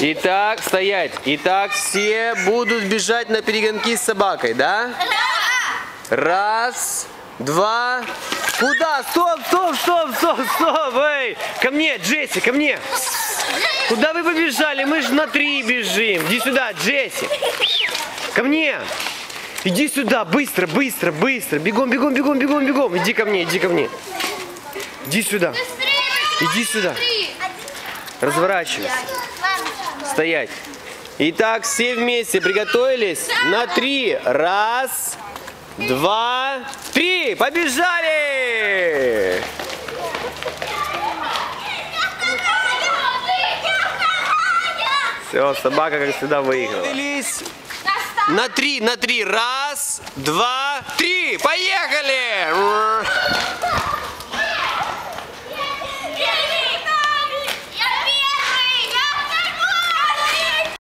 Итак, стоять. Итак, все будут бежать на перегонки с собакой, да? Да! Раз, два. Куда? Стоп, стоп, стоп, стоп, стоп, эй! Ко мне, Джесси, ко мне! Куда вы побежали? Мы же на 3 бежим. Иди сюда, Джесси. Ко мне. Иди сюда, быстро, быстро, быстро. Бегом, бегом, бегом, бегом, бегом. Иди ко мне, иди ко мне. Иди сюда. Иди сюда. Разворачивайся. Стоять. Итак, все вместе приготовились? На 3. Раз, два, 3. Побежали! Все, собака, как всегда, выиграла. На 3, на 3. Раз, два, 3. Поехали!